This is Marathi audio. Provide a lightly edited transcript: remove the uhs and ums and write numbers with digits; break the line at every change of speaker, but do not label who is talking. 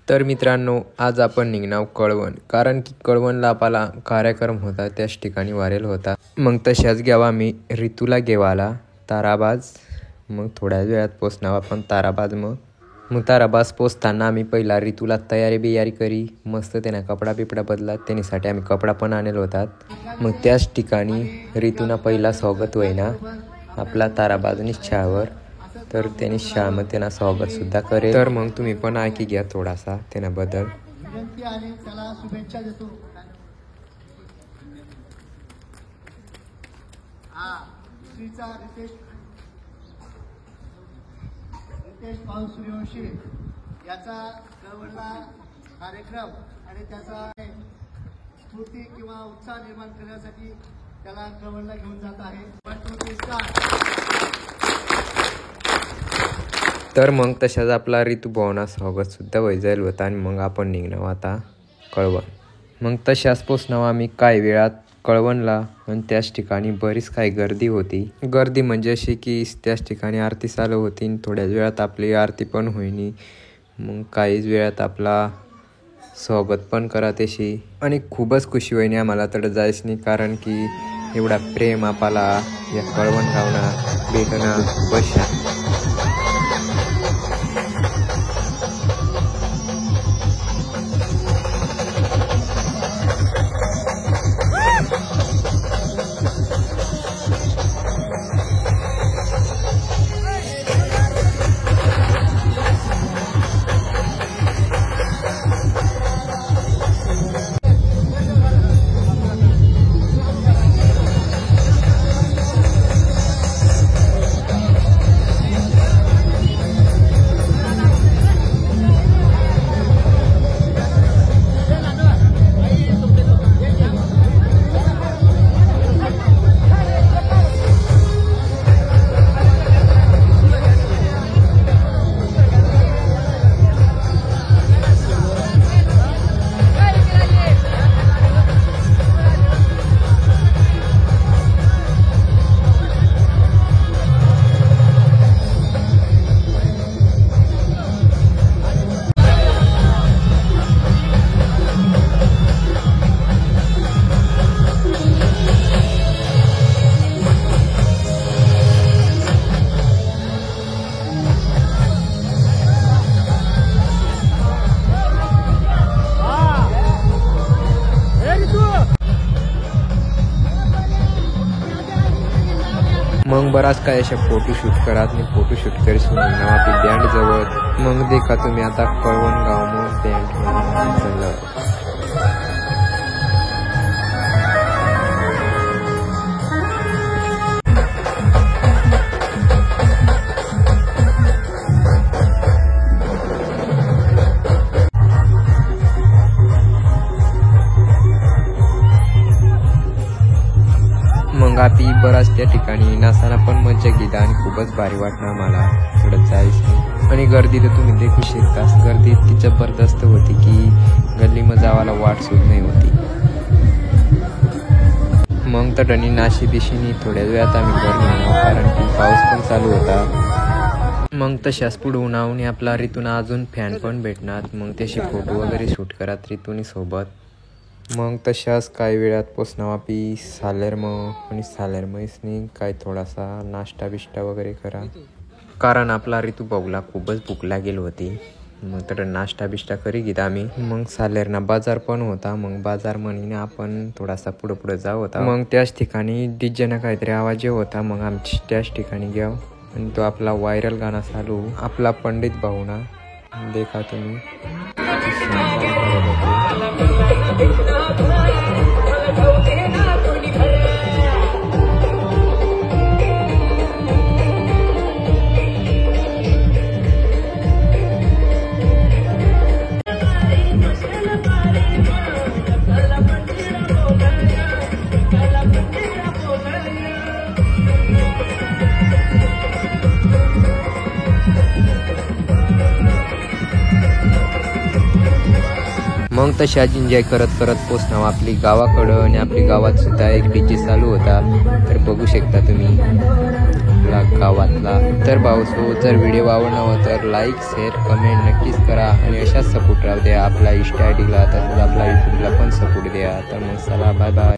तर मित्रांनो, आज आपण निघणार कळवण, कारण की कळवणला आपला कार्यक्रम होता, त्याच ठिकाणी वारेल होता। मग तशाच घ्यावा मी ऋतूला घेवाला ताराबाज। मग थोड्या वेळात पोचणार आपण ताराबाज। मग ताराबाज पोचताना आम्ही पहिला ऋतूला तयारी बियारी करी, मस्त त्याने कपडा बिपडा बदला, त्यासाठी आम्ही कपडा पण आणेल होता। मग त्याच ठिकाणी ऋतूना पहिला स्वागत होईना आपला ताराबाजनी शाळेवर, तर त्यांनी शाळेमध्ये त्यांना स्वागत सुद्धा करेल। तर मग तुम्ही पण ऐकी घ्या थोडासा त्याबद्दल।
विनंती आणि त्याला शुभेच्छा देतो। श्रीचा रितेश पाल सूर्यवंशी याचा कळवणला कार्यक्रम आणि त्याचा स्फूर्ती किंवा उत्साह निर्माण करण्यासाठी त्याला कळवणला घेऊन जात आहे।
तर मग तशाच आपला ऋतुभावना स्वागत सुद्धा होई जाईल होता आणि मग आपण निघणार आता कळवण। मग तशाच पोचणार आम्ही काही वेळात कळवणला, आणि त्याच ठिकाणी बरीच काही गर्दी होती। गर्दी म्हणजे अशी की त्याच ठिकाणी आरती चालू होती आणि थोड्याच वेळात आपली आरती पण होईनी। मग काहीच वेळात आपला स्वागत पण करा तशी, आणि खूपच खुशी होईनी आम्हाला तर जायच नाही, कारण की एवढा प्रेम आपला या कळवण गावना भेटणं खूपच छान। मग बराच काय अशा फोटोशूट करत मी फोटोशूट करीस आपली बँड जवळ। मग देखा तुम्ही आता कळवण गाव मग बँड मग आपली बराच त्या ठिकाणी नाचायला पण मज्जा घेतली आणि खूपच भारी वाटणार मला थोडं जायचं। आणि गर्दी तर तुम्ही देखू शकतास, गर्दी इतकी जबरदस्त होती की गल्लीमध्ये जावाला वाट सुद्धा नाही होती। मग तर नाशी दिशेने थोड्या वेळात आम्ही घर निघालो, कारण की पाऊस पण चालू होता। मग तशाच पुढे उन्हावून आपला ऋतूना अजून फॅन पण भेटणार, मग त्याशी फोटो वगैरे शूट करत ऋतूनी सोबत। मग तशाच काही वेळात पोचणार आपली सालेरम, आणि सालेरमसनी काय थोडासा नाश्ता बिष्टा वगैरे करा, कारण आपला ऋतू भाऊला खूपच भूक लागेल होती। मग तर नाश्ता बिष्टा करी घेत आम्ही। मग सालेरना बाजार पण होता, मग बाजार म्हणीने आपण थोडासा पुढं पुढं जाऊ होता। मग त्याच ठिकाणी डीजेना काहीतरी आवाज होता, मग आमची त्याच ठिकाणी घ्याव, आणि तो आपला व्हायरल गाणं चालू आपला पंडित भाऊना देखा तुम्ही। मग तशाच एन्जॉय करत करत पोचणार आपली गावाकडं आणि आपली गावात सुद्धा एक DJ चालू होता. तर बघू शकता तुम्ही आपला गावातला. तर भाऊसो जर व्हिडिओ आवडला हो तर लाईक शेअर कमेंट नक्कीच करा आणि अशाच सपोर्ट राहू द्या आपला Insta ID ला तसंच आपला YouTubeला पण सपोर्ट द्या. तर मग चला बाय बाय.